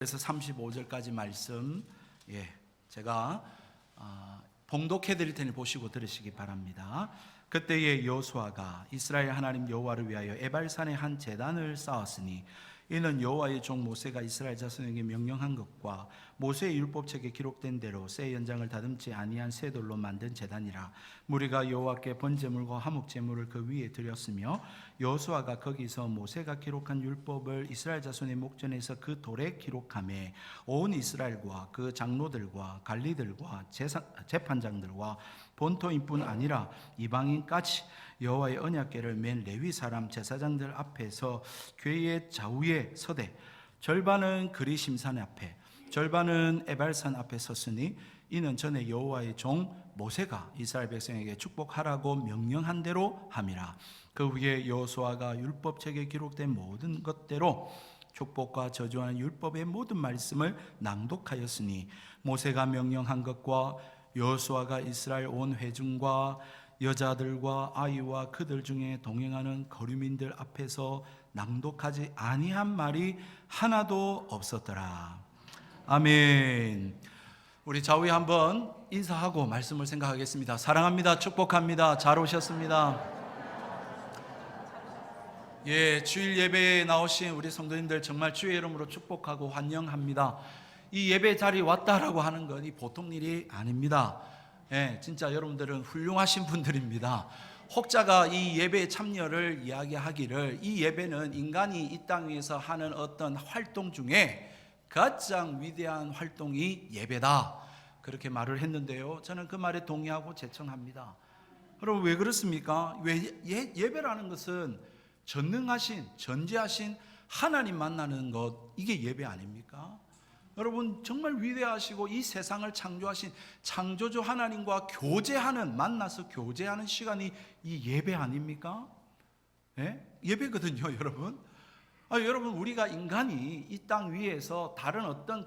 그래서 35절까지 말씀 제가 봉독해 드릴 테니 보시고 들으시기 바랍니다. 그때에 여호수아가 이스라엘 하나님 여호와를 위하여 에발산에 한 제단을 쌓았으니 이는 여호와의 종 모세가 이스라엘 자손에게 명령한 것과 모세의 율법책에 기록된 대로 새 연장을 다듬지 아니한 새 돌로 만든 제단이라. 무리가 여호와께 번제물과 화목제물을 그 위에 드렸으며 여호수아가 거기서 모세가 기록한 율법을 이스라엘 자손의 목전에서 그 돌에 기록하매 온 이스라엘과 그 장로들과 관리들과 재판장들과 본토인뿐 아니라 이방인까지 여호와의 언약궤를 맨 레위 사람 제사장들 앞에서 궤의 좌우에 서되 절반은 그리심산 앞에 절반은 에발산 앞에 섰으니 이는 전에 여호와의 종 모세가 이스라엘 백성에게 축복하라고 명령한 대로 함이라. 그 후에 여호수아가 율법책에 기록된 모든 것대로 축복과 저주하는 율법의 모든 말씀을 낭독하였으니 모세가 명령한 것과 여호수아가 이스라엘 온 회중과 여자들과 아이와 그들 중에 동행하는 거류민들 앞에서 낭독하지 아니한 말이 하나도 없었더라. 아멘. 우리 좌우에 한번 인사하고 말씀을 생각하겠습니다. 사랑합니다. 축복합니다. 잘 오셨습니다. 주일 예배에 나오신 우리 성도님들 정말 주의 이름으로 축복하고 환영합니다. 이 예배 자리에 왔다라고 하는 건 이 보통 일이 아닙니다. 진짜 여러분들은 훌륭하신 분들입니다. 혹자가 이 예배에 참여를 이야기하기를 이 예배는 인간이 이 땅 위에서 하는 어떤 활동 중에 가장 위대한 활동이 예배다, 그렇게 말을 했는데요, 저는 그 말에 동의하고 제청합니다. 여러분, 왜 그렇습니까? 예배라는 것은 전능하신 전지하신 하나님 만나는 것, 이게 예배 아닙니까? 여러분, 정말 위대하시고 이 세상을 창조하신 창조주 하나님과 만나서 교제하는 시간이 이 예배 아닙니까? 예배거든요, 여러분. 여러분, 우리가 인간이 이 땅 위에서 다른 어떤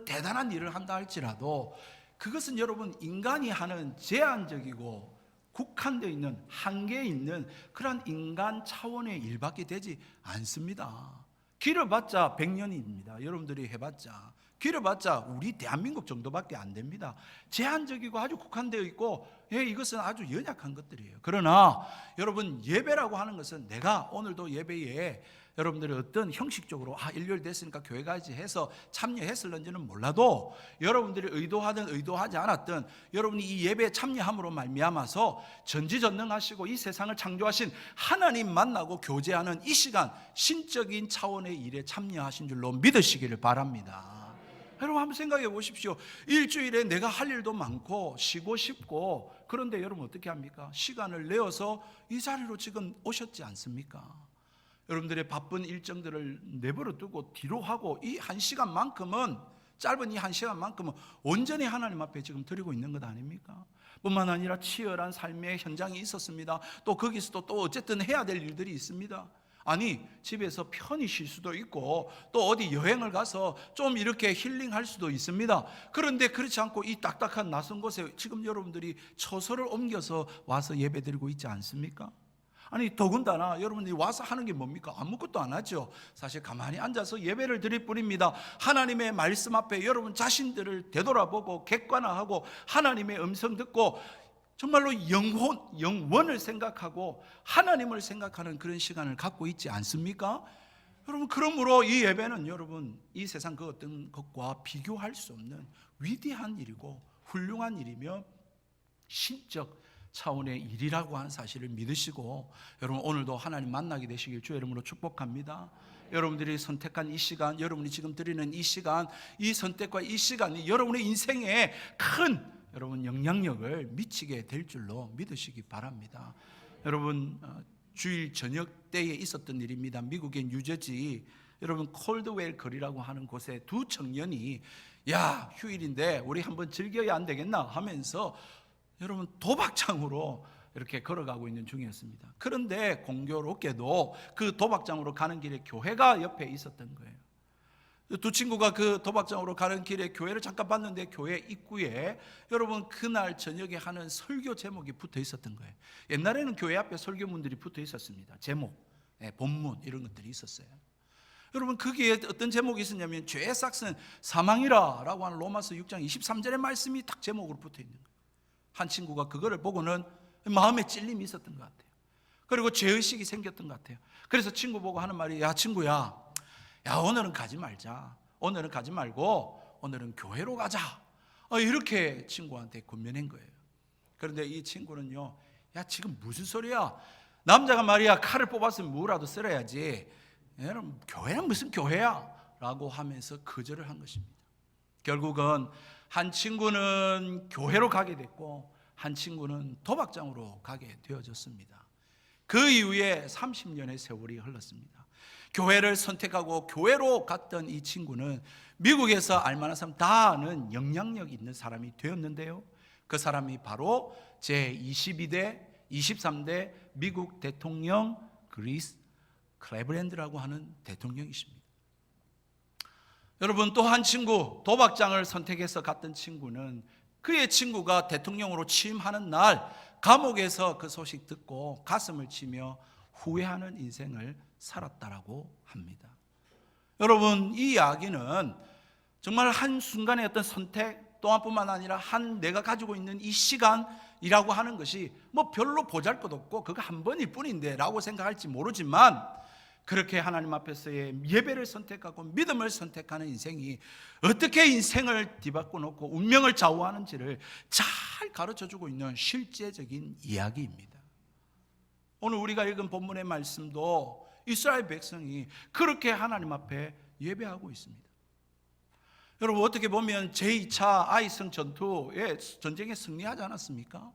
대단한 일을 한다 할지라도 그것은 여러분 인간이 하는 제한적이고 국한되어 있는, 한계에 있는 그러한 인간 차원의 일밖에 되지 않습니다. 길어봤자 100년입니다. 여러분들이 해봤자 길어봤자 우리 대한민국 정도밖에 안 됩니다. 제한적이고 아주 국한되어 있고 이것은 아주 연약한 것들이에요. 그러나 여러분, 예배라고 하는 것은 내가 오늘도 예배에 여러분들이 어떤 형식적으로 일요일 됐으니까 교회 가야지 해서 참여했을런지는 몰라도 여러분들이 의도하든 의도하지 않았든 여러분이 이 예배에 참여함으로 말미암아서 전지전능하시고 이 세상을 창조하신 하나님 만나고 교제하는 이 시간, 신적인 차원의 일에 참여하신 줄로 믿으시기를 바랍니다. 여러분, 한번 생각해 보십시오. 일주일에 내가 할 일도 많고 쉬고 싶고, 그런데 여러분 어떻게 합니까? 시간을 내어서 이 자리로 지금 오셨지 않습니까? 여러분들의 바쁜 일정들을 내버려 두고 뒤로 하고 이 한 시간만큼은, 짧은 이 한 시간만큼은 온전히 하나님 앞에 지금 드리고 있는 것 아닙니까? 뿐만 아니라 치열한 삶의 현장이 있었습니다. 또 거기서도 또 어쨌든 해야 될 일들이 있습니다. 집에서 편히 쉴 수도 있고 또 어디 여행을 가서 좀 이렇게 힐링할 수도 있습니다. 그런데 그렇지 않고 이 딱딱한 낯선 곳에 지금 여러분들이 처소를 옮겨서 와서 예배드리고 있지 않습니까? 더군다나 여러분들이 와서 하는 게 뭡니까? 아무것도 안 하죠. 사실 가만히 앉아서 예배를 드릴 뿐입니다. 하나님의 말씀 앞에 여러분 자신들을 되돌아보고 객관화하고 하나님의 음성 듣고 정말로 영원을 생각하고 하나님을 생각하는 그런 시간을 갖고 있지 않습니까? 여러분, 그러므로 이 예배는 여러분 이 세상 그 어떤 것과 비교할 수 없는 위대한 일이고 훌륭한 일이며 신적 차원의 일이라고 하는 사실을 믿으시고, 여러분 오늘도 하나님 만나게 되시길 주의 이름으로 축복합니다. 여러분들이 선택한 이 시간, 여러분이 지금 드리는 이 시간, 이 선택과 이 시간이 여러분의 인생에 큰 여러분 영향력을 미치게 될 줄로 믿으시기 바랍니다. 여러분, 주일 저녁 때에 있었던 일입니다. 미국의 뉴저지 여러분 콜드웰 거리라고 하는 곳에 두 청년이 휴일인데 우리 한번 즐겨야 안 되겠나 하면서 여러분 도박장으로 이렇게 걸어가고 있는 중이었습니다. 그런데 공교롭게도 그 도박장으로 가는 길에 교회가 옆에 있었던 거예요. 두 친구가 그 도박장으로 가는 길에 교회를 잠깐 봤는데 교회 입구에 여러분 그날 저녁에 하는 설교 제목이 붙어 있었던 거예요. 옛날에는 교회 앞에 설교문들이 붙어 있었습니다. 제목, 본문 이런 것들이 있었어요. 여러분 거기에 어떤 제목이 있었냐면 죄의 삭은 사망이라 라고 하는 로마서 6장 23절의 말씀이 딱 제목으로 붙어 있는 거예요. 한 친구가 그거를 보고는 마음에 찔림이 있었던 것 같아요. 그리고 죄의식이 생겼던 것 같아요. 그래서 친구 보고 하는 말이, 야 친구야, 야 오늘은 가지 말자. 오늘은 가지 말고 오늘은 교회로 가자. 이렇게 친구한테 권면한 거예요. 그런데 이 친구는요, 야 지금 무슨 소리야? 남자가 말이야 칼을 뽑았으면 뭐라도 쓸어야지. 여러분 교회는 무슨 교회야? 라고 하면서 거절을 한 것입니다. 결국은 한 친구는 교회로 가게 됐고 한 친구는 도박장으로 가게 되어졌습니다. 그 이후에 30년의 세월이 흘렀습니다. 교회를 선택하고 교회로 갔던 이 친구는 미국에서 알만한 사람 다 아는 영향력 있는 사람이 되었는데요, 그 사람이 바로 제22대 23대 미국 대통령 그리스 클레브랜드라고 하는 대통령이십니다. 여러분 또 한 친구, 도박장을 선택해서 갔던 친구는 그의 친구가 대통령으로 취임하는 날 감옥에서 그 소식 듣고 가슴을 치며 후회하는 인생을 살았다라고 합니다. 여러분 이 이야기는 정말 한순간의 어떤 선택 또한뿐만 아니라 내가 가지고 있는 이 시간이라고 하는 것이 뭐 별로 보잘것없고 그거 한 번일 뿐인데 라고 생각할지 모르지만, 그렇게 하나님 앞에서의 예배를 선택하고 믿음을 선택하는 인생이 어떻게 인생을 뒤바꿔 놓고 운명을 좌우하는지를 잘 가르쳐주고 있는 실제적인 이야기입니다. 오늘 우리가 읽은 본문의 말씀도 이스라엘 백성이 그렇게 하나님 앞에 예배하고 있습니다. 여러분 어떻게 보면 제2차 아이성 전쟁에 승리하지 않았습니까?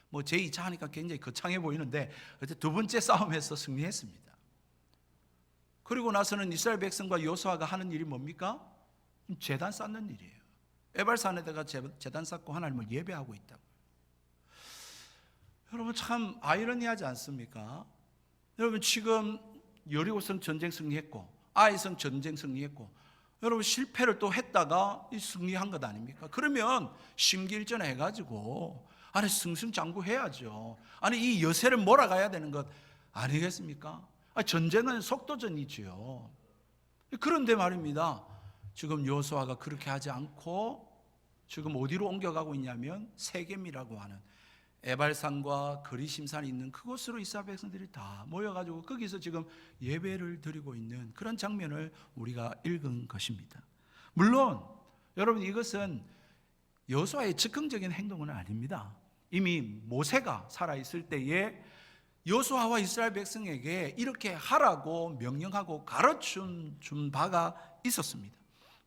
뭐 제2차 하니까 굉장히 거창해 보이는데 어쨌든 두 번째 싸움에서 승리했습니다. 그리고 나서는 이스라엘 백성과 여호수아가 하는 일이 뭡니까? 제단 쌓는 일이에요. 에발산에다가 제단 쌓고 하나님을 예배하고 있다고. 여러분 참 아이러니하지 않습니까? 여러분 지금 여리고성 전쟁 승리했고 아이성 전쟁 승리했고, 여러분 실패를 또 했다가 승리한 것 아닙니까? 그러면 심기일전에 해가지고 아니 승승장구해야죠. 아니 이 여세를 몰아가야 되는 것 아니겠습니까? 전쟁은 속도전이지요. 그런데 말입니다, 지금 여호수아가 그렇게 하지 않고 지금 어디로 옮겨가고 있냐면 세겜이라고 하는 에발산과 그리심산이 있는 그곳으로 이스라엘 백성들이 다 모여가지고 거기서 지금 예배를 드리고 있는 그런 장면을 우리가 읽은 것입니다. 물론 여러분 이것은 여호수아의 즉흥적인 행동은 아닙니다. 이미 모세가 살아있을 때에 여호수아와 이스라엘 백성에게 이렇게 하라고 명령하고 가르쳐 준 바가 있었습니다.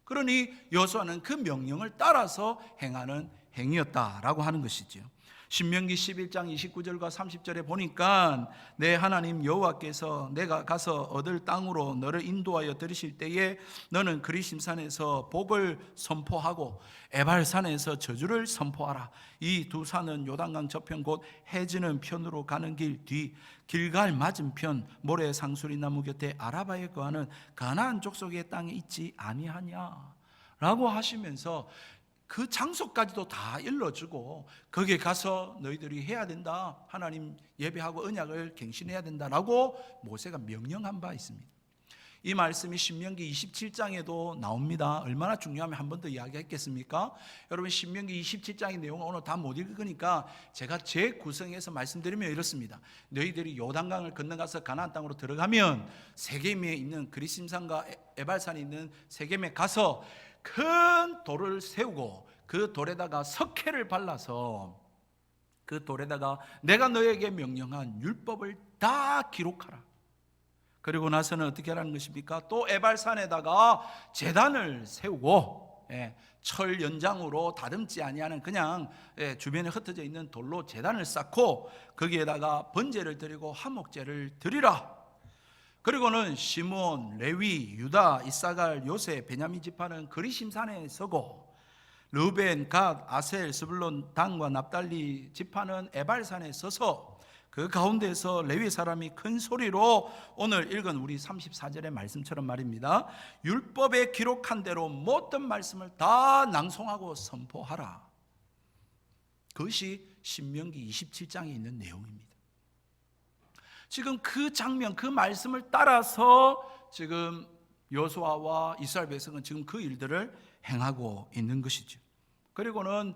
그러니 여호수아는 그 명령을 따라서 행하는 행위였다라고 하는 것이죠. 신명기 11장 29절과 30절에 보니까 내 하나님 여호와께서 내가 가서 얻을 땅으로 너를 인도하여 들이실 때에 너는 그리심산에서 복을 선포하고 에발산에서 저주를 선포하라. 이 두 산은 요단강 저편 곧 해지는 편으로 가는 길 뒤 길갈 맞은편 모래 상수리 나무 곁에 아라바에 거하는 가나안 족속의 땅에 있지 아니하냐 라고 하시면서 그 장소까지도 다 일러주고 거기에 가서 너희들이 해야 된다, 하나님 예배하고 언약을 갱신해야 된다라고 모세가 명령한 바 있습니다. 이 말씀이 신명기 27장에도 나옵니다. 얼마나 중요하면 한 번 더 이야기했겠습니까? 여러분 신명기 27장의 내용은 오늘 다 못 읽으니까 제가 재구성해서 말씀드리면 이렇습니다. 너희들이 요단강을 건너가서 가나안 땅으로 들어가면 세겜에 있는 그리심산과 에발산에 있는 세겜에 가서 큰 돌을 세우고 그 돌에다가 석회를 발라서 그 돌에다가 내가 너에게 명령한 율법을 다 기록하라. 그리고 나서는 어떻게 하라는 것입니까? 또 에발산에다가 제단을 세우고 철 연장으로 다듬지 아니하는 그냥 주변에 흩어져 있는 돌로 제단을 쌓고 거기에다가 번제를 드리고 화목제를 드리라. 그리고는 시몬, 레위, 유다, 이사갈, 요셉, 베냐민 지파는 그리심산에 서고 르벤, 갓, 아셀, 스불론, 단과 납달리 지파는 에발산에 서서 그 가운데서 레위 사람이 큰 소리로 오늘 읽은 우리 34절의 말씀처럼 말입니다. 율법에 기록한 대로 모든 말씀을 다 낭송하고 선포하라. 그것이 신명기 27장에 있는 내용입니다. 지금 그 장면, 그 말씀을 따라서 지금 여호수아와 이스라엘 백성은 지금 그 일들을 행하고 있는 것이죠. 그리고는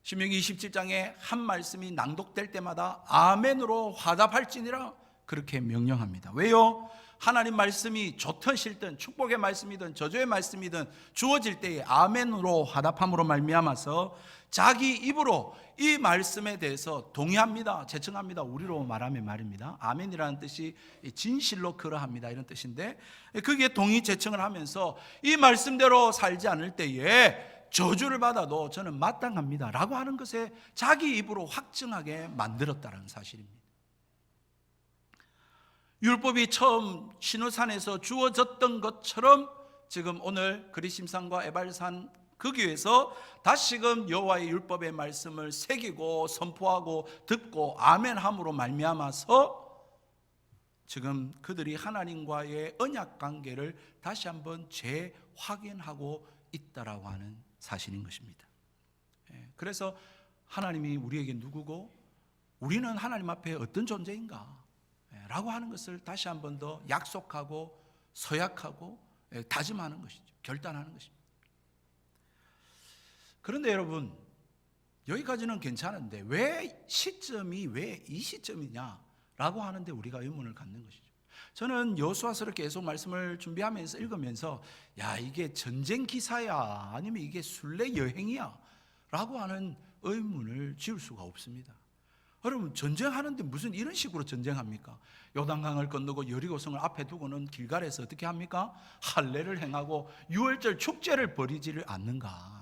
신명기 27장에 한 말씀이 낭독될 때마다 아멘으로 화답할지니라 그렇게 명령합니다. 왜요? 하나님 말씀이 좋든 싫든 축복의 말씀이든 저주의 말씀이든 주어질 때에 아멘으로 화답함으로 말미암아서 자기 입으로 이 말씀에 대해서 동의합니다, 제청합니다. 우리로 말하면 말입니다. 아멘이라는 뜻이 진실로 그러합니다 이런 뜻인데, 그게 동의 제청을 하면서 이 말씀대로 살지 않을 때에 저주를 받아도 저는 마땅합니다 라고 하는 것에 자기 입으로 확증하게 만들었다는 사실입니다. 율법이 처음 시내산에서 주어졌던 것처럼 지금 오늘 그리심산과 에발산 그 교회에서 다시금 여호와의 율법의 말씀을 새기고 선포하고 듣고 아멘함으로 말미암아서 지금 그들이 하나님과의 언약 관계를 다시 한번 재확인하고 있다라고 하는 사실인 것입니다. 그래서 하나님이 우리에게 누구고 우리는 하나님 앞에 어떤 존재인가 라고 하는 것을 다시 한 번 더 약속하고 서약하고 다짐하는 것이죠. 결단하는 것입니다. 그런데 여러분, 여기까지는 괜찮은데 왜 시점이 왜 이 시점이냐라고 하는데 우리가 의문을 갖는 것이죠. 저는 여호수아서를 계속 말씀을 준비하면서 읽으면서 야, 이게 전쟁 기사야 아니면 이게 순례 여행이야 라고 하는 의문을 지울 수가 없습니다. 여러분, 전쟁하는데 무슨 이런 식으로 전쟁합니까? 요단강을 건너고 여리고성을 앞에 두고는 길갈에서 어떻게 합니까? 할례를 행하고 유월절 축제를 벌이지를 않는가?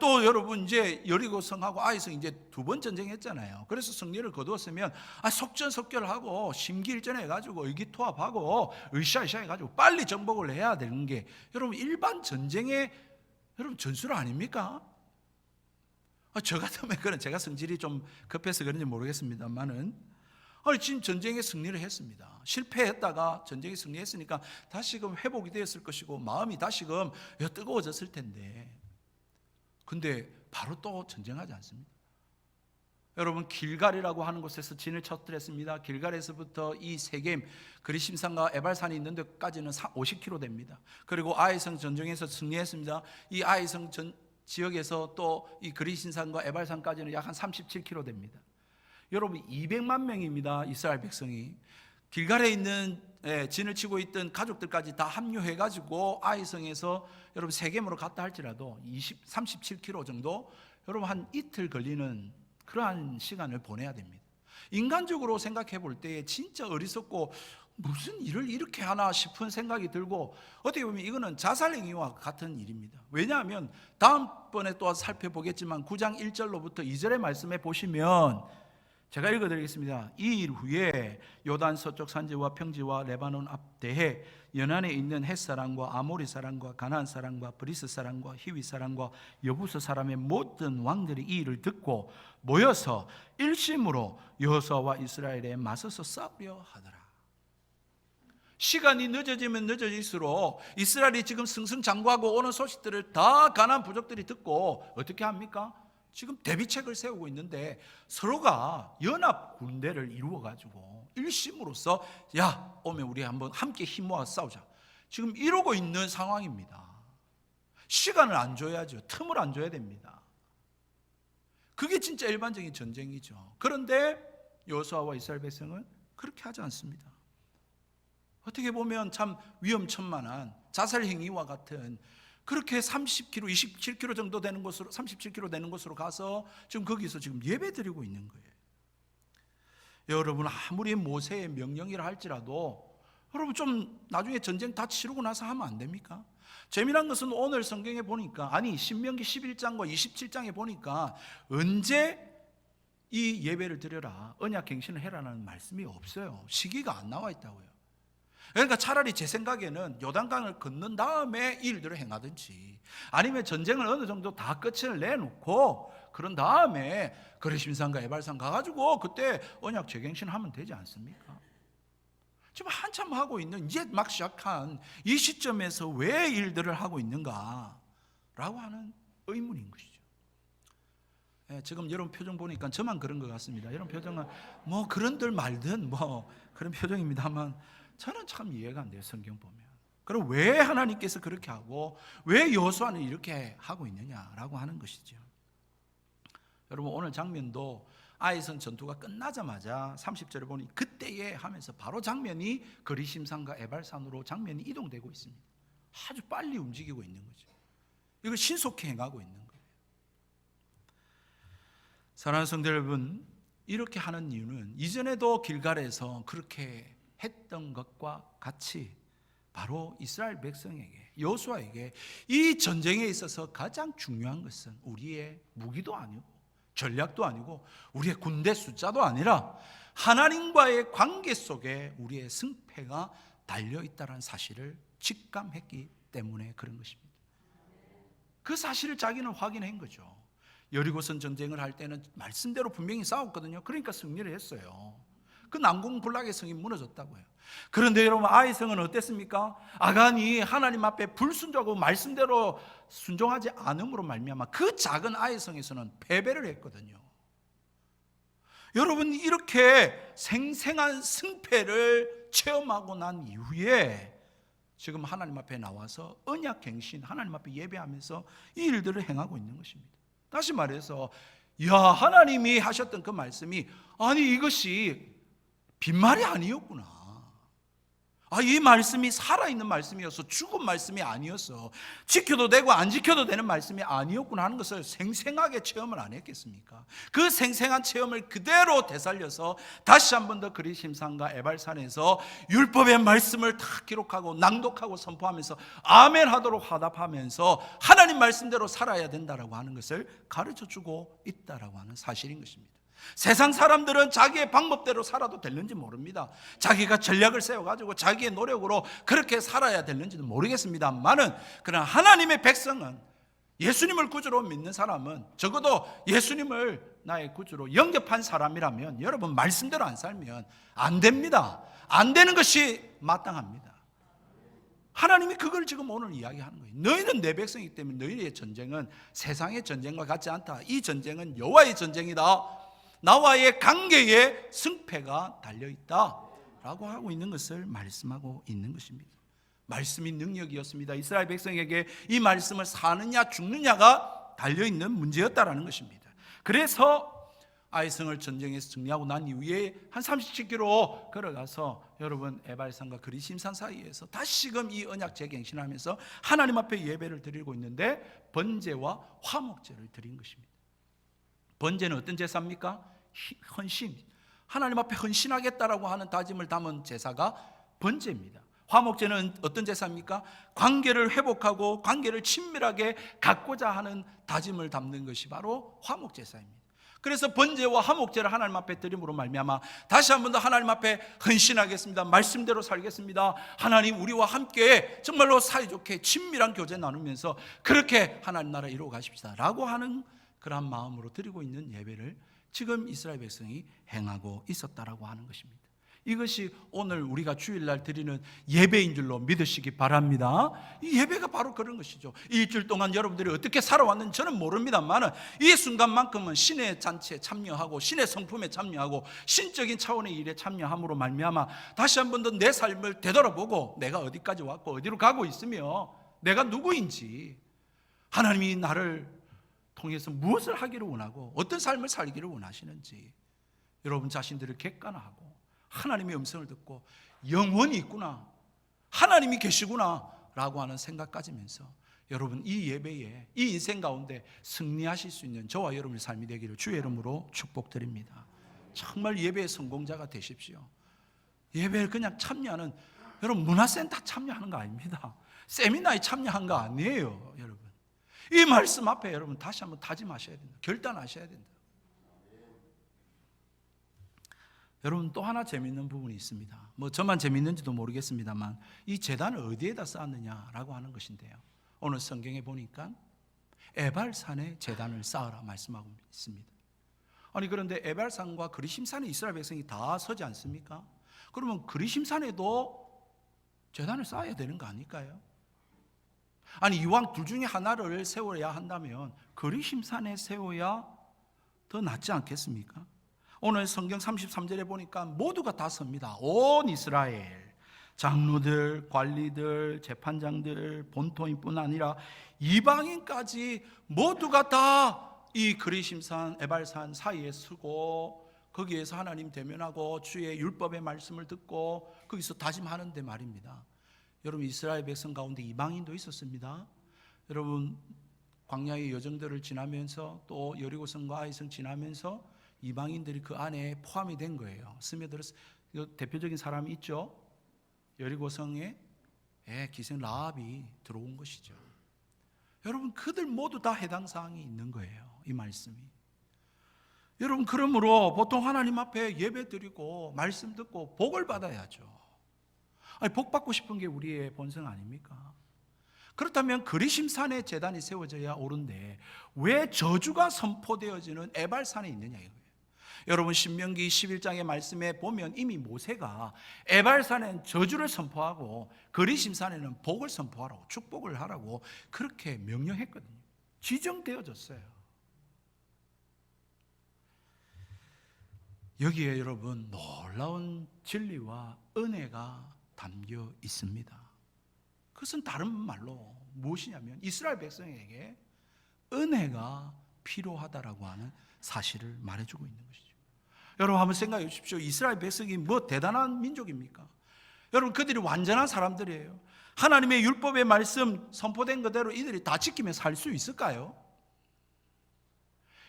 또 여러분, 이제 여리고성하고 아이성 이제 두 번 전쟁했잖아요. 그래서 승리를 거두었으면 속전속결하고 심기일전해 가지고 의기투합하고 으쌰으쌰 해가지고 빨리 정복을 해야 되는 게 여러분 일반 전쟁의 여러분 전술 아닙니까? 저 같으면 그런 제가 성질이 좀 급해서 그런지 모르겠습니다만은 지금 전쟁에 승리를 했습니다. 실패했다가 전쟁에 승리했으니까 다시금 회복이 되었을 것이고 마음이 다시금 뜨거워졌을 텐데, 근데 바로 또 전쟁하지 않습니다. 여러분, 길갈이라고 하는 곳에서 진을 쳐뜨렸습니다. 길갈에서부터 이 세겜 그리심산과 에발산이 있는 데까지는 50km 됩니다. 그리고 아이성 전쟁에서 승리했습니다. 이 아이성 지역에서 또 이 그리심산과 에발산까지는 약 한 37km 됩니다. 여러분, 200만 명입니다. 이스라엘 백성이 길갈에 있는 진을 치고 있던 가족들까지 다 합류해가지고 아이성에서 여러분 세겜으로 갔다 할지라도 37km 정도 여러분 한 이틀 걸리는 그러한 시간을 보내야 됩니다. 인간적으로 생각해 볼 때 진짜 어리석고 무슨 일을 이렇게 하나 싶은 생각이 들고, 어떻게 보면 이거는 자살행위와 같은 일입니다. 왜냐하면 다음번에 또 살펴보겠지만 9장 1절로부터 2절의 말씀에 보시면 제가 읽어드리겠습니다. 이 일 후에 요단 서쪽 산지와 평지와 레바논 앞대해 연안에 있는 헷 사람과 아모리 사람과 가나안 사람과 브리스 사람과 히위 사람과 여부스 사람의 모든 왕들이 이 일을 듣고 모여서 일심으로 여호수아와 이스라엘에 맞서서 싸우려 하더라. 시간이 늦어지면 늦어질수록 이스라엘이 지금 승승장구하고 오는 소식들을 다 가나안 부족들이 듣고 어떻게 합니까? 지금 대비책을 세우고 있는데 서로가 연합 군대를 이루어가지고 일심으로써 야, 오면 우리 한번 함께 힘 모아 싸우자, 지금 이러고 있는 상황입니다. 시간을 안 줘야죠. 틈을 안 줘야 됩니다. 그게 진짜 일반적인 전쟁이죠. 그런데 여호수아와 이스라엘 백성은 그렇게 하지 않습니다. 어떻게 보면 참 위험천만한 자살 행위와 같은, 그렇게 30km, 27km 정도 되는 곳으로, 37km 되는 곳으로 가서 지금 거기서 지금 예배드리고 있는 거예요. 여러분, 아무리 모세의 명령이라 할지라도 여러분 좀 나중에 전쟁 다 치르고 나서 하면 안 됩니까? 재미난 것은 오늘 성경에 보니까, 아니 신명기 11장과 27장에 보니까 언제 이 예배를 드려라, 언약갱신을 해라라는 말씀이 없어요. 시기가 안 나와 있다고요. 그러니까 차라리 제 생각에는 요단강을 건넌 다음에 이 일들을 행하든지, 아니면 전쟁을 어느 정도 다 끝을 내놓고 그런 다음에 그리심산과 에발산 가가지고 그때 언약 재갱신하면 되지 않습니까? 지금 한참 하고 있는, 이제 막 시작한 이 시점에서 왜 일들을 하고 있는가 라고 하는 의문인 것이죠. 지금 여러분 표정 보니까 저만 그런 것 같습니다. 여러분 표정은 뭐 그런들 말든 뭐 그런 표정입니다만 저는 참 이해가 안 돼요. 성경 보면 그럼 왜 하나님께서 그렇게 하고 왜 여호수아는 이렇게 하고 있느냐라고 하는 것이죠. 여러분, 오늘 장면도 아이성 전투가 끝나자마자 30절에 보니 그때에 하면서 바로 장면이 그리심산과 에발산으로 장면이 이동되고 있습니다. 아주 빨리 움직이고 있는 거죠. 이걸 신속히 행하고 있는 거예요. 사랑하는 성도 여러분, 이렇게 하는 이유는 이전에도 길갈에서 그렇게 했던 것과 같이 바로 이스라엘 백성에게, 여호수아에게 이 전쟁에 있어서 가장 중요한 것은 우리의 무기도 아니고 전략도 아니고 우리의 군대 숫자도 아니라 하나님과의 관계 속에 우리의 승패가 달려있다는 사실을 직감했기 때문에 그런 것입니다. 그 사실을 자기는 확인한 거죠. 여리고성 전쟁을 할 때는 말씀대로 분명히 싸웠거든요. 그러니까 승리를 했어요. 그 난공불락의 성이 무너졌다고요. 그런데 여러분, 아이성은 어땠습니까? 아간이 하나님 앞에 불순종하고 말씀대로 순종하지 않음으로 말미암아 그 작은 아이성에서는 패배를 했거든요. 여러분, 이렇게 생생한 승패를 체험하고 난 이후에 지금 하나님 앞에 나와서 언약갱신, 하나님 앞에 예배하면서 이 일들을 행하고 있는 것입니다. 다시 말해서 하나님이 하셨던 그 말씀이 아니 이것이 빈말이 아니었구나. 이 말씀이 살아있는 말씀이어서 죽은 말씀이 아니었어. 지켜도 되고 안 지켜도 되는 말씀이 아니었구나 하는 것을 생생하게 체험을 안 했겠습니까? 그 생생한 체험을 그대로 되살려서 다시 한 번 더 그리심산과 에발산에서 율법의 말씀을 다 기록하고 낭독하고 선포하면서 아멘 하도록 화답하면서 하나님 말씀대로 살아야 된다라고 하는 것을 가르쳐주고 있다라고 하는 사실인 것입니다. 세상 사람들은 자기의 방법대로 살아도 되는지 모릅니다. 자기가 전략을 세워가지고 자기의 노력으로 그렇게 살아야 되는지는 모르겠습니다만은, 그러나 하나님의 백성은, 예수님을 구주로 믿는 사람은, 적어도 예수님을 나의 구주로 영접한 사람이라면 여러분, 말씀대로 안 살면 안 됩니다. 안 되는 것이 마땅합니다. 하나님이 그걸 지금 오늘 이야기하는 거예요. 너희는 내 백성이기 때문에 너희의 전쟁은 세상의 전쟁과 같지 않다. 이 전쟁은 여호와의 전쟁이다. 나와의 관계에 승패가 달려있다 라고 하고 있는 것을 말씀하고 있는 것입니다. 말씀이 능력이었습니다. 이스라엘 백성에게 이 말씀을 사느냐 죽느냐가 달려있는 문제였다라는 것입니다. 그래서 아이성을 전쟁에서 승리하고 난 이후에 한 37km 걸어가서 여러분, 에발산과 그리심산 사이에서 다시금 이 언약 재갱신하면서 하나님 앞에 예배를 드리고 있는데 번제와 화목제를 드린 것입니다. 번제는 어떤 제사입니까? 헌신, 하나님 앞에 헌신하겠다라고 하는 다짐을 담은 제사가 번제입니다. 화목제는 어떤 제사입니까? 관계를 회복하고 관계를 친밀하게 갖고자 하는 다짐을 담는 것이 바로 화목제사입니다. 그래서 번제와 화목제를 하나님 앞에 드림으로 말미암아 다시 한 번 더 하나님 앞에 헌신하겠습니다. 말씀대로 살겠습니다. 하나님, 우리와 함께 정말로 사이좋게 친밀한 교제 나누면서 그렇게 하나님 나라 이루어 가십시다 라고 하는 그러한 마음으로 드리고 있는 예배를 지금 이스라엘 백성이 행하고 있었다라고 하는 것입니다. 이것이 오늘 우리가 주일날 드리는 예배인 줄로 믿으시기 바랍니다. 이 예배가 바로 그런 것이죠. 일주일 동안 여러분들이 어떻게 살아왔는지 저는 모릅니다만 이 순간만큼은 신의 잔치에 참여하고 신의 성품에 참여하고 신적인 차원의 일에 참여함으로 말미암아 다시 한 번 더 내 삶을 되돌아보고 내가 어디까지 왔고 어디로 가고 있으며 내가 누구인지, 하나님이 나를 통해서 무엇을 하기를 원하고 어떤 삶을 살기를 원하시는지 여러분 자신들을 객관화하고 하나님의 음성을 듣고 영원히 있구나, 하나님이 계시구나 라고 하는 생각 가지면서 여러분 이 예배에, 이 인생 가운데 승리하실 수 있는 저와 여러분의 삶이 되기를 주의 이름으로 축복드립니다. 정말 예배의 성공자가 되십시오. 예배에 그냥 참여하는, 여러분 문화센터 참여하는 거 아닙니다. 세미나에 참여한 거 아니에요. 여러분 이 말씀 앞에 여러분 다시 한번 다짐하셔야 된다. 결단하셔야 된다. 여러분 또 하나 재미있는 부분이 있습니다. 저만 재미있는지도 모르겠습니다만 이 제단을 어디에다 쌓았느냐라고 하는 것인데요, 오늘 성경에 보니까 에발산에 제단을 쌓으라 말씀하고 있습니다. 아니 그런데 에발산과 그리심산에 이스라엘 백성이 다 서지 않습니까? 그러면 그리심산에도 제단을 쌓아야 되는 거 아닐까요? 아니 이왕 둘 중에 하나를 세워야 한다면 그리심산에 세워야 더 낫지 않겠습니까? 오늘 성경 33절에 보니까 모두가 다 섭니다. 온 이스라엘 장로들, 관리들, 재판장들, 본토인뿐 아니라 이방인까지 모두가 다 이 그리심산, 에발산 사이에 서고 거기에서 하나님 대면하고 주의 율법의 말씀을 듣고 거기서 다짐하는데 말입니다. 여러분, 이스라엘 백성 가운데 이방인도 있었습니다. 여러분, 광야의 여정들을 지나면서 또 여리고성과 아이성 지나면서 이방인들이 그 안에 포함이 된 거예요. 스며들어서 대표적인 사람이 있죠. 여리고성에 기생 라합이 들어온 것이죠. 여러분, 그들 모두 다 해당 사항이 있는 거예요, 이 말씀이. 여러분, 그러므로 보통 하나님 앞에 예배 드리고 말씀 듣고 복을 받아야죠. 아니, 복 받고 싶은 게 우리의 본성 아닙니까? 그렇다면 그리심산에 제단이 세워져야 옳은데 왜 저주가 선포되어지는 에발산에 있느냐 이거예요. 여러분, 신명기 11장의 말씀에 보면 이미 모세가 에발산엔 저주를 선포하고 그리심산에는 복을 선포하라고, 축복을 하라고 그렇게 명령했거든요. 지정되어졌어요. 여기에 여러분, 놀라운 진리와 은혜가 담겨 있습니다. 그것은 다른 말로 무엇이냐면 이스라엘 백성에게 은혜가 필요하다라고 하는 사실을 말해주고 있는 것이죠. 여러분, 한번 생각해 주십시오. 이스라엘 백성이 뭐 대단한 민족입니까? 여러분, 그들이 완전한 사람들이에요. 하나님의 율법의 말씀 선포된 그대로 이들이 다 지키며 살 수 있을까요?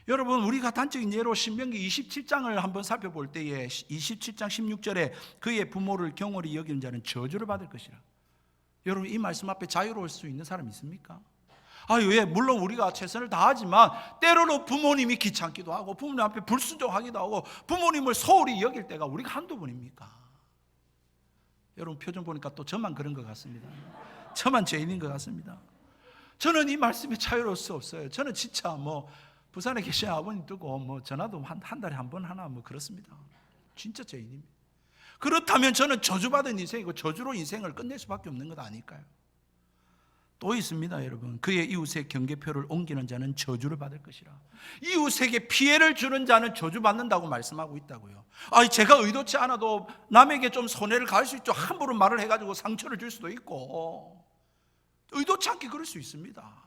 여러분, 우리가 단적인 예로 신명기 27장을 한번 살펴볼 때에 27장 16절에 그의 부모를 경홀히 여기는 자는 저주를 받을 것이라. 여러분, 이 말씀 앞에 자유로울 수 있는 사람 있습니까? 왜? 물론 우리가 최선을 다하지만 때로는 부모님이 귀찮기도 하고 부모님 앞에 불순종하기도 하고 부모님을 소홀히 여길 때가 우리가 한두 번입니까? 여러분, 표정 보니까 또 저만 그런 것 같습니다. 저만 죄인인 것 같습니다. 저는 이 말씀에 자유로울 수 없어요. 저는 진짜 부산에 계신 아버님 두고 전화도 한 달에 한 번 하나 그렇습니다. 진짜 죄인입니다. 그렇다면 저는 저주받은 인생이고 저주로 인생을 끝낼 수밖에 없는 것 아닐까요? 또 있습니다, 여러분. 그의 이웃의 경계표를 옮기는 자는 저주를 받을 것이라. 이웃에게 피해를 주는 자는 저주받는다고 말씀하고 있다고요. 제가 의도치 않아도 남에게 좀 손해를 가할 수 있죠. 함부로 말을 해가지고 상처를 줄 수도 있고 의도치 않게 그럴 수 있습니다.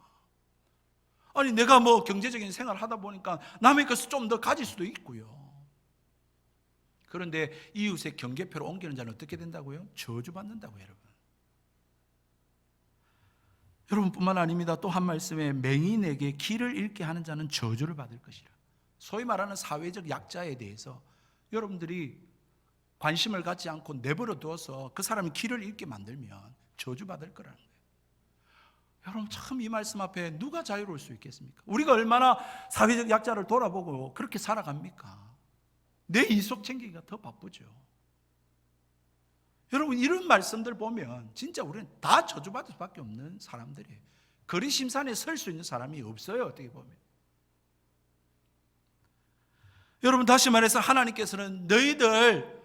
내가 경제적인 생활을 하다 보니까 남의 것을 좀 더 가질 수도 있고요. 그런데 이웃의 경계표를 옮기는 자는 어떻게 된다고요? 저주받는다고요, 여러분. 여러분뿐만 아닙니다. 또 한 말씀에 맹인에게 길을 잃게 하는 자는 저주를 받을 것이라. 소위 말하는 사회적 약자에 대해서 여러분들이 관심을 갖지 않고 내버려 두어서 그 사람이 길을 잃게 만들면 저주받을 거라는 거예요. 여러분, 참 이 말씀 앞에 누가 자유로울 수 있겠습니까? 우리가 얼마나 사회적 약자를 돌아보고 그렇게 살아갑니까? 내 이속 챙기기가 더 바쁘죠. 여러분, 이런 말씀들 보면 진짜 우리는 다 저주받을 수밖에 없는 사람들이에요. 그리심산에 설 수 있는 사람이 없어요, 어떻게 보면. 여러분, 다시 말해서 하나님께서는 너희들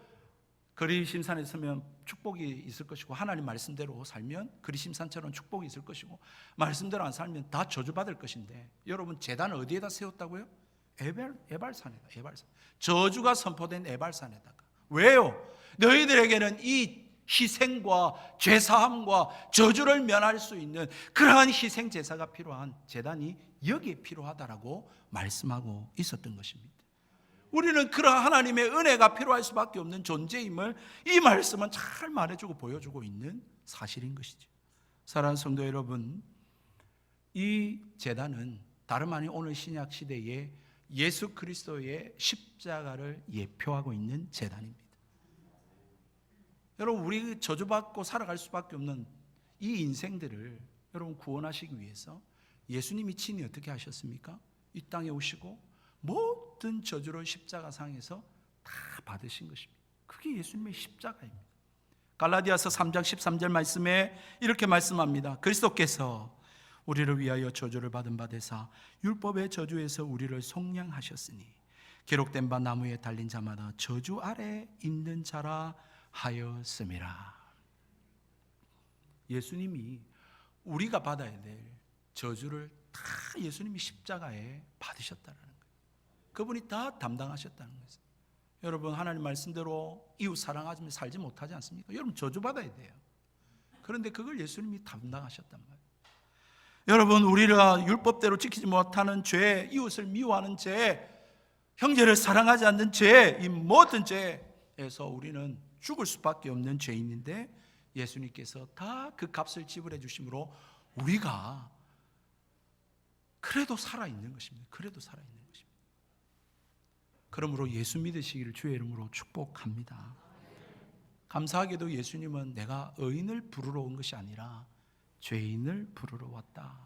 그리심산에 서면 축복이 있을 것이고 하나님 말씀대로 살면 그리심산처럼 축복이 있을 것이고 말씀대로 안 살면 다 저주받을 것인데, 여러분, 제단을 어디에다 세웠다고요? 에발산에다. 에발산. 저주가 선포된 에발산에다가. 왜요? 너희들에게는 이 희생과 죄사함과 저주를 면할 수 있는 그러한 희생 제사가 필요한 제단이 여기에 필요하다라고 말씀하고 있었던 것입니다. 우리는 그러한 하나님의 은혜가 필요할 수밖에 없는 존재임을 이 말씀은 잘 말해주고 보여주고 있는 사실인 것이죠. 사랑하는 성도 여러분, 이 제단은 다름 아닌 오늘 신약 시대에 예수 그리스도의 십자가를 예표하고 있는 제단입니다. 여러분, 우리 저주받고 살아갈 수밖에 없는 이 인생들을 여러분 구원하시기 위해서 예수님이 친히 어떻게 하셨습니까? 이 땅에 오시고 모든 저주를 십자가상에서 다 받으신 것입니다. 그게 예수님의 십자가입니다. 갈라디아서 3장 13절 말씀에 이렇게 말씀합니다. 그리스도께서 우리를 위하여 저주를 받은 바 되사 율법의 저주에서 우리를 속량하셨으니 기록된 바 나무에 달린 자마다 저주 아래 있는 자라 하였음이라. 예수님이 우리가 받아야 될 저주를 다 예수님이 십자가에 받으셨다는 거예요. 그분이 다 담당하셨다는 거예요. 여러분 하나님 말씀대로 이웃 사랑하지 살지 못하지 않습니까? 여러분 저주받아야 돼요. 그런데 그걸 예수님이 담당하셨단 말이에요. 여러분 우리가 율법대로 지키지 못하는 죄, 이웃을 미워하는 죄, 형제를 사랑하지 않는 죄, 이 모든 죄에서 우리는 죽을 수밖에 없는 죄인인데 예수님께서 다 그 값을 지불해 주심으로 우리가 그래도 살아있는 것입니다. 그래도 살아있는 것입니다. 그러므로 예수 믿으시기를 주의 이름으로 축복합니다. 감사하게도 예수님은 내가 의인을 부르러 온 것이 아니라 죄인을 부르러 왔다,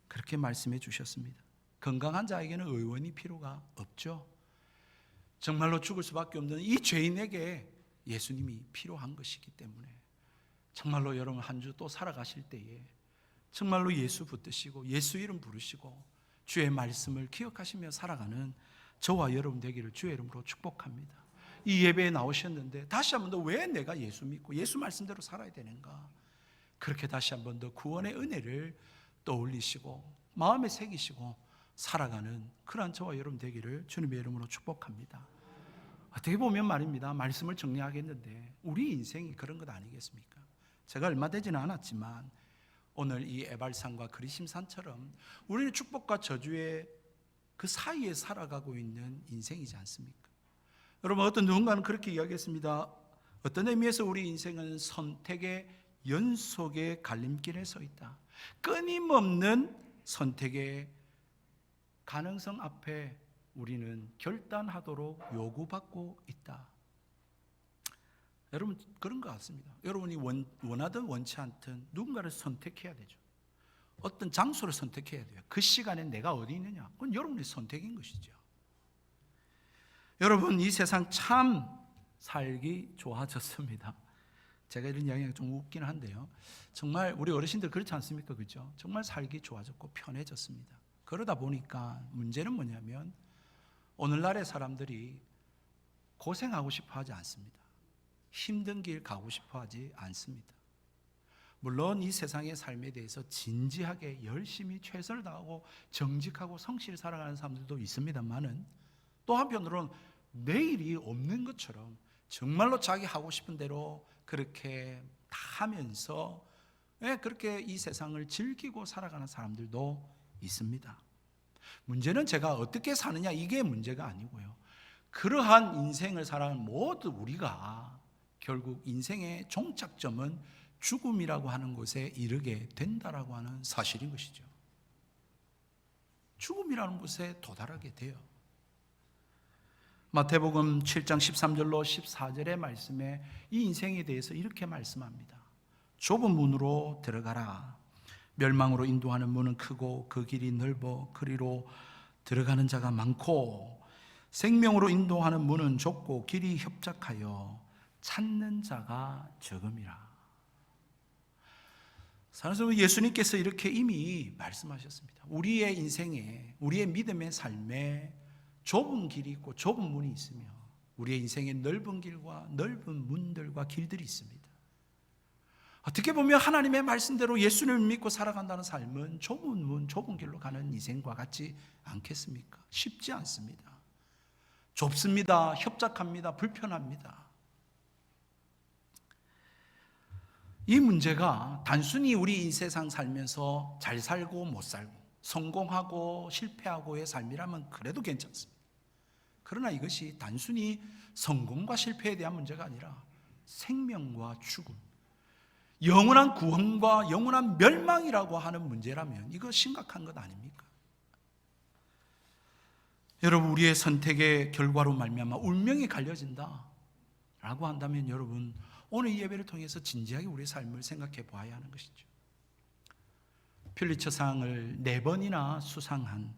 그렇게 말씀해 주셨습니다. 건강한 자에게는 의원이 필요가 없죠. 정말로 죽을 수밖에 없는 이 죄인에게 예수님이 필요한 것이기 때문에 정말로 여러분 한 주 또 살아가실 때에 정말로 예수 붙드시고 예수 이름 부르시고 주의 말씀을 기억하시며 살아가는 저와 여러분 되기를 주의 이름으로 축복합니다. 이 예배에 나오셨는데 다시 한 번 더 왜 내가 예수 믿고 예수 말씀대로 살아야 되는가, 그렇게 다시 한 번 더 구원의 은혜를 떠올리시고 마음에 새기시고 살아가는 그러한 저와 여러분 되기를 주님의 이름으로 축복합니다. 어떻게 보면 말입니다, 말씀을 정리하겠는데 우리 인생이 그런 것 아니겠습니까? 제가 얼마 되지는 않았지만 오늘 이 에발산과 그리심산처럼 우리는 축복과 저주의 그 사이에 살아가고 있는 인생이지 않습니까? 여러분 어떤 누군가는 그렇게 이야기했습니다. 어떤 의미에서 우리 인생은 선택의 연속의 갈림길에 서 있다. 끊임없는 선택의 가능성 앞에 우리는 결단하도록 요구받고 있다. 여러분 그런 것 같습니다. 여러분이 원하든 원치 않든 누군가를 선택해야 되죠. 어떤 장소를 선택해야 돼요. 그 시간에 내가 어디 있느냐, 그건 여러분의 선택인 것이죠. 여러분 이 세상 참 살기 좋아졌습니다. 제가 이런 이야기가 좀 웃긴 한데요, 정말 우리 어르신들 그렇지 않습니까? 그렇죠? 정말 살기 좋아졌고 편해졌습니다. 그러다 보니까 문제는 뭐냐면 오늘날의 사람들이 고생하고 싶어 하지 않습니다. 힘든 길 가고 싶어 하지 않습니다. 물론 이 세상의 삶에 대해서 진지하게 열심히 최선을 다하고 정직하고 성실히 살아가는 사람들도 있습니다만은 또 한편으로는 내일이 없는 것처럼 정말로 자기 하고 싶은 대로 그렇게 다 하면서 그렇게 이 세상을 즐기고 살아가는 사람들도 있습니다. 문제는 제가 어떻게 사느냐 이게 문제가 아니고요, 그러한 인생을 살아가는 모두 우리가 결국 인생의 종착점은 죽음이라고 하는 곳에 이르게 된다라고 하는 사실인 것이죠. 죽음이라는 곳에 도달하게 돼요. 마태복음 7장 13절로 14절의 말씀에 이 인생에 대해서 이렇게 말씀합니다. 좁은 문으로 들어가라. 멸망으로 인도하는 문은 크고 그 길이 넓어 그리로 들어가는 자가 많고 생명으로 인도하는 문은 좁고 길이 협착하여 찾는 자가 적음이라. 사랑하는 예수님께서 이렇게 이미 말씀하셨습니다. 우리의 인생에, 우리의 믿음의 삶에 좁은 길이 있고 좁은 문이 있으며 우리의 인생에 넓은 길과 넓은 문들과 길들이 있습니다. 어떻게 보면 하나님의 말씀대로 예수님을 믿고 살아간다는 삶은 좁은 문, 좁은 길로 가는 인생과 같지 않겠습니까? 쉽지 않습니다. 좁습니다. 협착합니다. 불편합니다. 이 문제가 단순히 우리 이 세상 살면서 잘 살고 못 살고 성공하고 실패하고의 삶이라면 그래도 괜찮습니다. 그러나 이것이 단순히 성공과 실패에 대한 문제가 아니라 생명과 죽음, 영원한 구원과 영원한 멸망이라고 하는 문제라면 이거 심각한 것 아닙니까? 여러분 우리의 선택의 결과로 말미암아 운명이 갈려진다 라고 한다면 여러분 오늘 이 예배를 통해서 진지하게 우리의 삶을 생각해 보아야 하는 것이죠. 퓰리처상을 4번이나 수상한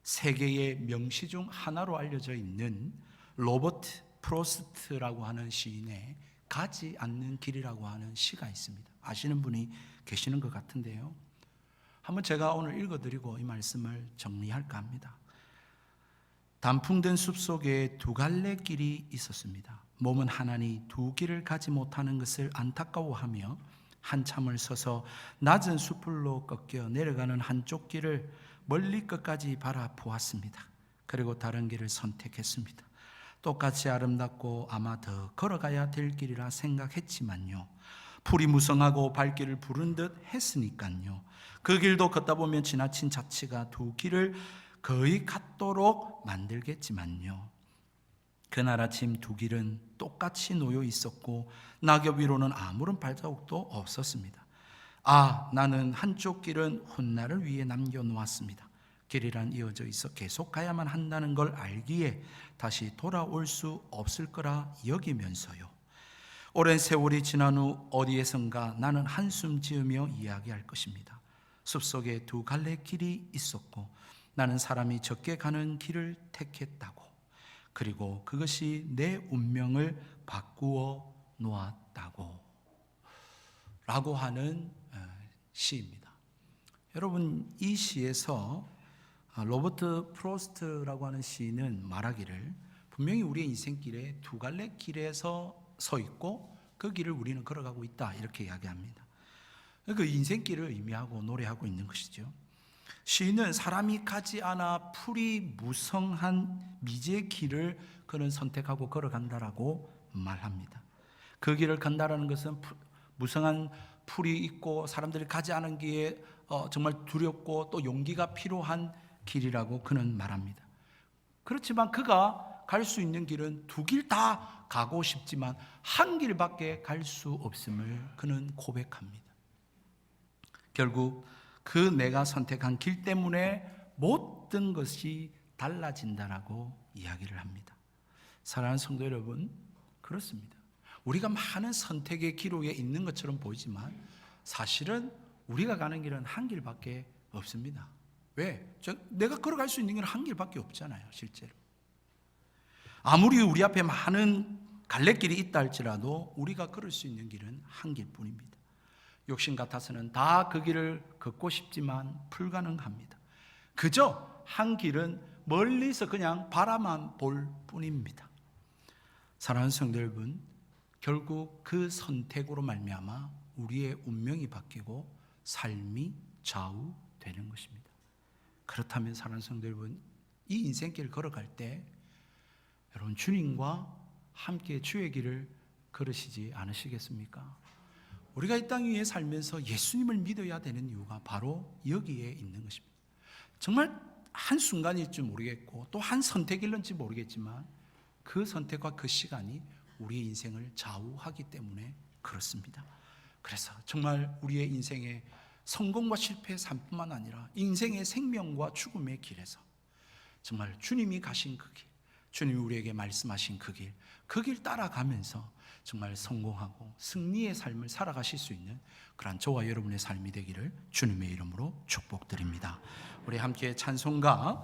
세계의 명시 중 하나로 알려져 있는 로버트 프로스트라고 하는 시인의 가지 않는 길이라고 하는 시가 있습니다. 아시는 분이 계시는 것 같은데요, 한번 제가 오늘 읽어드리고 이 말씀을 정리할까 합니다. 단풍된 숲속에 2갈래 길이 있었습니다. 몸은 하나니 2길을 가지 못하는 것을 안타까워하며 한참을 서서 낮은 숲으로 꺾여 내려가는 한쪽 길을 멀리 끝까지 바라보았습니다. 그리고 다른 길을 선택했습니다. 똑같이 아름답고 아마 더 걸어가야 될 길이라 생각했지만요, 풀이 무성하고 발길을 부른 듯 했으니까요, 그 길도 걷다 보면 지나친 자치가 두 길을 거의 같도록 만들겠지만요, 그날 아침 두 길은 똑같이 놓여 있었고 낙엽 위로는 아무런 발자국도 없었습니다. 나는 한쪽 길은 훗날을 위해 남겨놓았습니다. 길이란 이어져 있어 계속 가야만 한다는 걸 알기에 다시 돌아올 수 없을 거라 여기면서요, 오랜 세월이 지난 후 어디에선가 나는 한숨 지으며 이야기할 것입니다. 숲속에 두 갈래 길이 있었고 나는 사람이 적게 가는 길을 택했다고, 그리고 그것이 내 운명을 바꾸어 놓았다고 라고 하는 시입니다. 여러분, 이 시에서 로버트 프로스트라고 하는 시인은 말하기를, 분명히 우리의 인생길에 두 갈래 길에서 서 있고 그 길을 우리는 걸어가고 있다, 이렇게 이야기합니다. 그 인생길을 의미하고 노래하고 있는 것이죠. 시인은 사람이 가지 않아 풀이 무성한 미지의 길을 그는 선택하고 걸어간다라고 말합니다. 그 길을 간다라는 것은 무성한 풀이 있고 사람들이 가지 않은 길에 정말 두렵고 또 용기가 필요한 길이라고 그는 말합니다. 그렇지만 그가 갈 수 있는 길은 두 길 다 가고 싶지만 한 길밖에 갈 수 없음을 그는 고백합니다. 결국 그 내가 선택한 길 때문에 모든 것이 달라진다라고 이야기를 합니다. 사랑하는 성도 여러분, 그렇습니다. 우리가 많은 선택의 기로에 있는 것처럼 보이지만 사실은 우리가 가는 길은 한 길밖에 없습니다. 왜? 내가 걸어갈 수 있는 길은 한 길밖에 없잖아요, 실제로. 아무리 우리 앞에 많은 갈래길이 있다 할지라도 우리가 걸을 수 있는 길은 한 길뿐입니다. 욕심 같아서는 다 그 길을 걷고 싶지만 불가능합니다. 그저 한 길은 멀리서 그냥 바라만 볼 뿐입니다. 사랑하는 성도 여러분, 결국 그 선택으로 말미암아 우리의 운명이 바뀌고 삶이 좌우되는 것입니다. 그렇다면 사랑하는 성도 여러분, 이 인생길을 걸어갈 때 여러분 주님과 함께 주의 길을 걸으시지 않으시겠습니까? 우리가 이 땅 위에 살면서 예수님을 믿어야 되는 이유가 바로 여기에 있는 것입니다. 정말 한순간일지 모르겠고 또 한 선택일는지 모르겠지만 그 선택과 그 시간이 우리의 인생을 좌우하기 때문에 그렇습니다. 그래서 정말 우리의 인생의 성공과 실패의 삶뿐만 아니라 인생의 생명과 죽음의 길에서 정말 주님이 가신 그 길, 주님이 우리에게 말씀하신 그 길 따라가면서 정말 성공하고 승리의 삶을 살아가실 수 있는 그러한 저와 여러분의 삶이 되기를 주님의 이름으로 축복드립니다. 우리 함께 찬송가